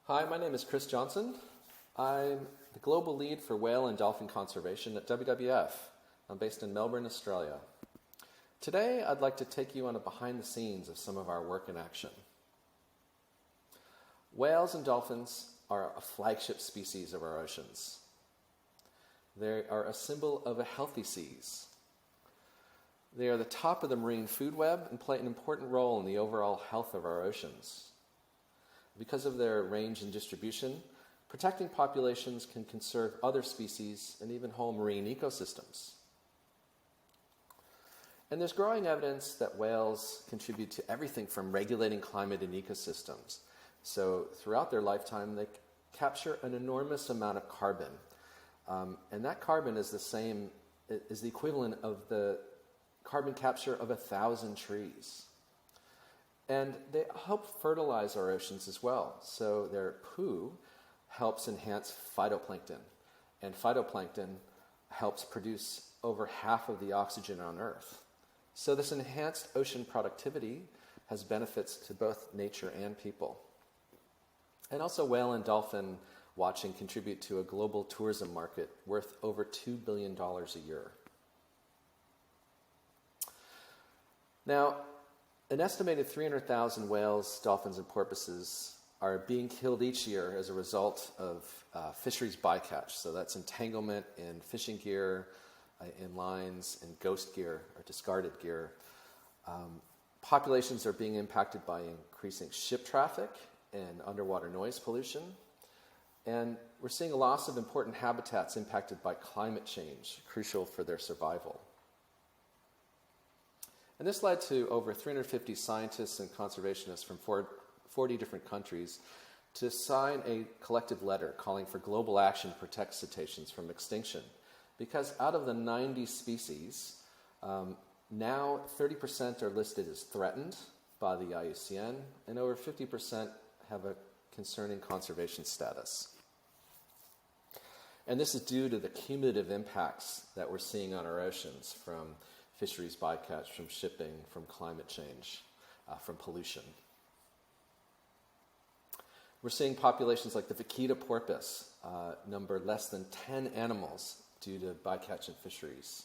Hi, my name is Chris Johnson. I'm the global lead for whale and dolphin conservation at WWF. I'm based in Melbourne, Australia. Today, I'd like to take you on a behind the scenes of some of our work in action. Whales and dolphins are a flagship species of our oceans. They are a symbol of a healthy seas. They are the top of the marine food web and play an important role in the overall health of our oceans. Because of their range and distribution, protecting populations can conserve other species and even whole marine ecosystems. And there's growing evidence that whales contribute to everything from regulating climate and ecosystems. So throughout their lifetime, they capture an enormous amount of carbon. And that carbon is the equivalent of the carbon capture of 1,000 trees. And they help fertilize our oceans as well. So their poo helps enhance phytoplankton. And phytoplankton helps produce over half of the oxygen on Earth. So this enhanced ocean productivity has benefits to both nature and people. And also whale and dolphin watching contribute to a global tourism market worth over $2 billion a year. Now, an estimated 300,000 whales, dolphins, and porpoises are being killed each year as a result of fisheries bycatch. So that's entanglement in fishing gear, in lines, in ghost gear or discarded gear. Populations are being impacted by increasing ship traffic and underwater noise pollution. And we're seeing a loss of important habitats impacted by climate change, crucial for their survival. And this led to over 350 scientists and conservationists from 40 different countries to sign a collective letter calling for global action to protect cetaceans from extinction. Because out of the 90 species, now 30% are listed as threatened by the IUCN, and over 50% have a concerning conservation status. And this is due to the cumulative impacts that we're seeing on our oceans from fisheries bycatch, from shipping, from climate change, from pollution. We're seeing populations like the vaquita porpoise number less than 10 animals due to bycatch and fisheries.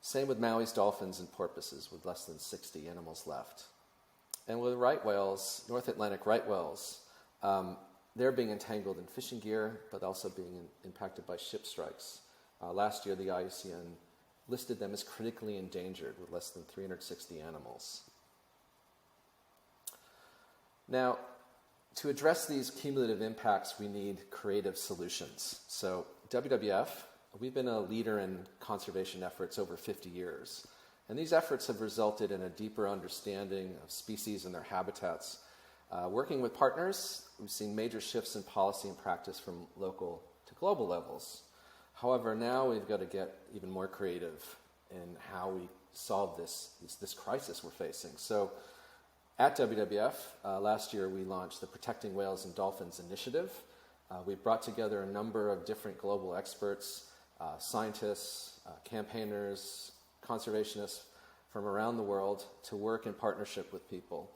Same with Maui's dolphins and porpoises with less than 60 animals left. And with right whales, North Atlantic right whales, they're being entangled in fishing gear, but also being impacted by ship strikes. Last year, the IUCN listed them as critically endangered with less than 360 animals. Now, to address these cumulative impacts, we need creative solutions. So WWF, we've been a leader in conservation efforts over 50 years. And these efforts have resulted in a deeper understanding of species and their habitats. Working with partners, we've seen major shifts in policy and practice from local to global levels. However, now we've got to get even more creative in how we solve this crisis we're facing. So at WWF, last year we launched the Protecting Whales and Dolphins initiative. We brought together a number of different global experts, scientists, campaigners, conservationists from around the world to work in partnership with people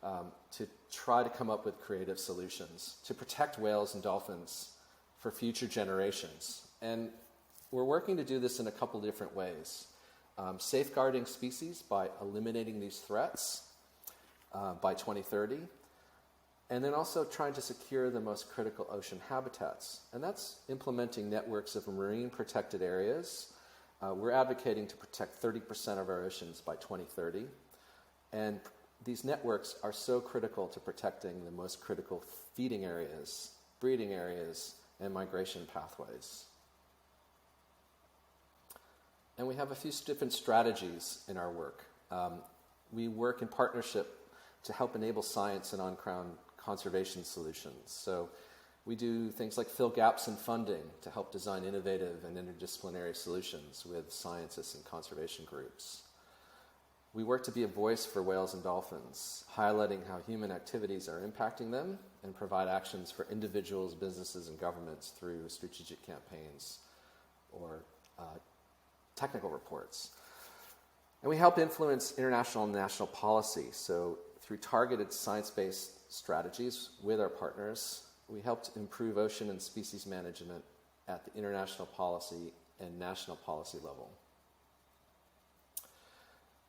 to try to come up with creative solutions to protect whales and dolphins for future generations. And we're working to do this in a couple different ways. Safeguarding species by eliminating these threats by 2030, and then also trying to secure the most critical ocean habitats. And that's implementing networks of marine protected areas. We're advocating to protect 30% of our oceans by 2030. And these networks are so critical to protecting the most critical feeding areas, breeding areas, and migration pathways. And we have a few different strategies in our work. We work in partnership to help enable science and on-ground conservation solutions. So we do things like fill gaps in funding to help design innovative and interdisciplinary solutions with scientists and conservation groups. We work to be a voice for whales and dolphins, highlighting how human activities are impacting them and provide actions for individuals, businesses, and governments through strategic campaigns or technical reports. And we help influence international and national policy. So Through targeted science-based strategies with our partners, we helped improve ocean and species management at the international policy and national policy level.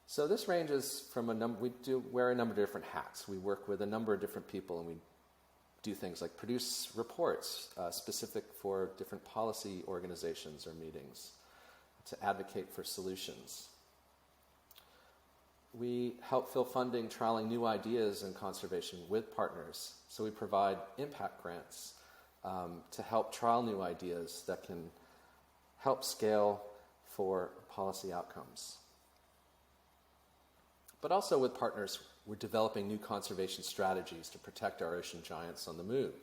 So this ranges from we do wear a number of different hats. We work with a number of different people, and we do things like produce reports specific for different policy organizations or meetings to advocate for solutions. We help fill funding trialing new ideas in conservation with partners. So we provide impact grants to help trial new ideas that can help scale for policy outcomes. But also with partners, we're developing new conservation strategies to protect our ocean giants on the move.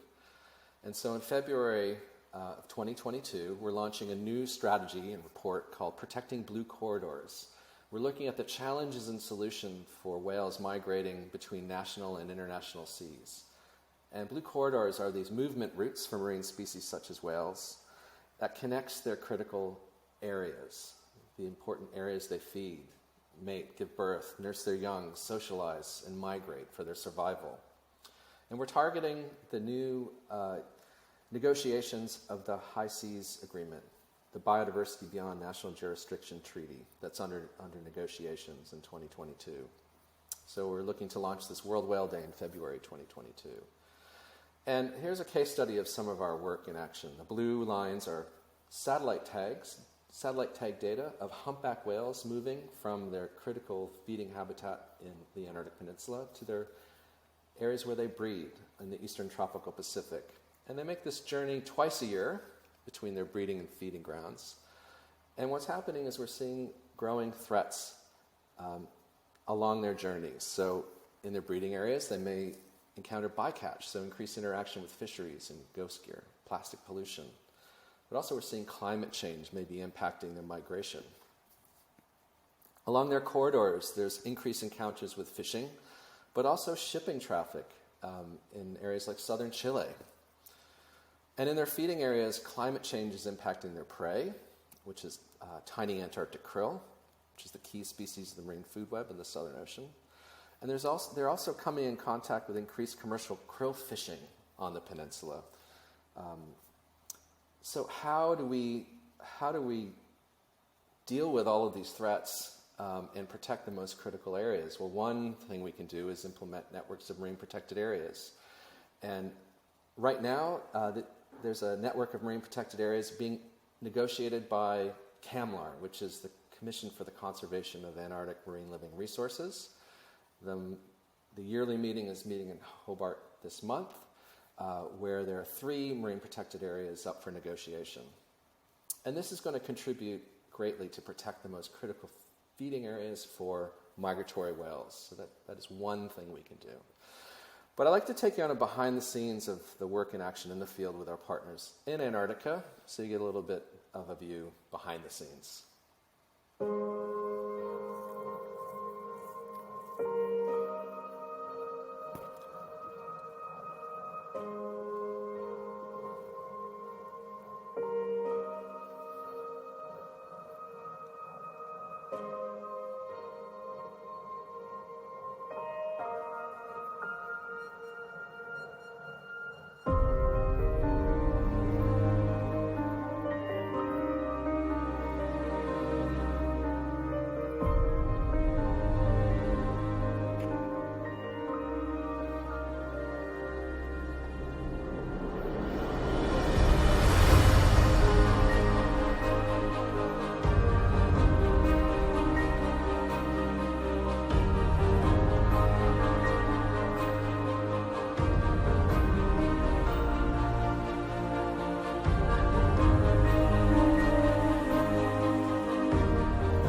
And so in February of 2022, we're launching a new strategy and report called Protecting Blue Corridors. We're looking at the challenges and solutions for whales migrating between national and international seas. And blue corridors are these movement routes for marine species such as whales that connects their critical areas, the important areas they feed, mate, give birth, nurse their young, socialize, and migrate for their survival. And we're targeting the new negotiations of the High Seas Agreement, the Biodiversity Beyond National Jurisdiction Treaty that's under negotiations in 2022. So we're looking to launch this World Whale Day in February 2022. And here's a case study of some of our work in action. The blue lines are satellite tag data of humpback whales moving from their critical feeding habitat in the Antarctic Peninsula to their areas where they breed in the eastern tropical Pacific. And they make this journey twice a year between their breeding and feeding grounds. And what's happening is we're seeing growing threats along their journeys. So in their breeding areas, they may encounter bycatch, so increased interaction with fisheries and ghost gear, plastic pollution. But also we're seeing climate change may be impacting their migration. Along their corridors, there's increased encounters with fishing, but also shipping traffic in areas like southern Chile. And in their feeding areas, climate change is impacting their prey, which is tiny Antarctic krill, which is the key species of the marine food web in the Southern Ocean. And they're also coming in contact with increased commercial krill fishing on the peninsula. So how do we deal with all of these threats and protect the most critical areas? Well, one thing we can do is implement networks of marine protected areas. And right now, there's a network of marine protected areas being negotiated by CAMLAR, which is the Commission for the Conservation of Antarctic Marine Living Resources. The yearly meeting is meeting in Hobart this month, where there are 3 marine protected areas up for negotiation. And this is going to contribute greatly to protect the most critical feeding areas for migratory whales. So that is one thing we can do. But I'd like to take you on a behind the scenes of the work in action in the field with our partners in Antarctica, so you get a little bit of a view behind the scenes.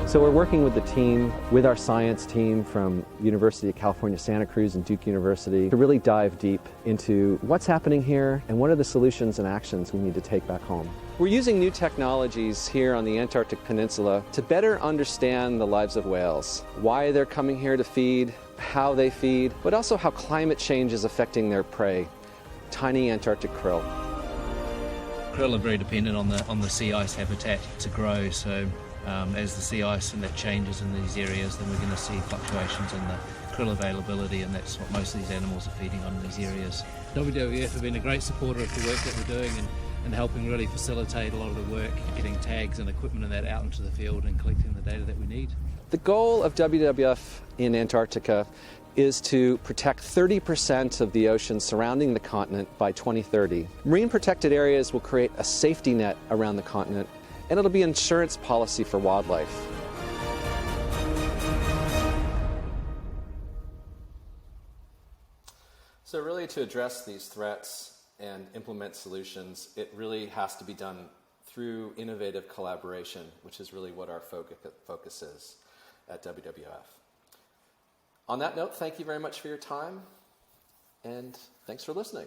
So we're working with the team, with our science team from University of California, Santa Cruz and Duke University to really dive deep into what's happening here and what are the solutions and actions we need to take back home. We're using new technologies here on the Antarctic Peninsula to better understand the lives of whales, why they're coming here to feed, how they feed, but also how climate change is affecting their prey, tiny Antarctic krill. Krill are very dependent on the sea ice habitat to grow, so as the sea ice and that changes in these areas, then we're going to see fluctuations in the krill availability, and that's what most of these animals are feeding on in these areas. WWF have been a great supporter of the work that we're doing and helping really facilitate a lot of the work, getting tags and equipment and that out into the field and collecting the data that we need. The goal of WWF in Antarctica is to protect 30% of the ocean surrounding the continent by 2030. Marine protected areas will create a safety net around the continent, and it'll be an insurance policy for wildlife. So really, to address these threats and implement solutions, it really has to be done through innovative collaboration, which is really what our focus is at WWF. On that note, thank you very much for your time, and thanks for listening.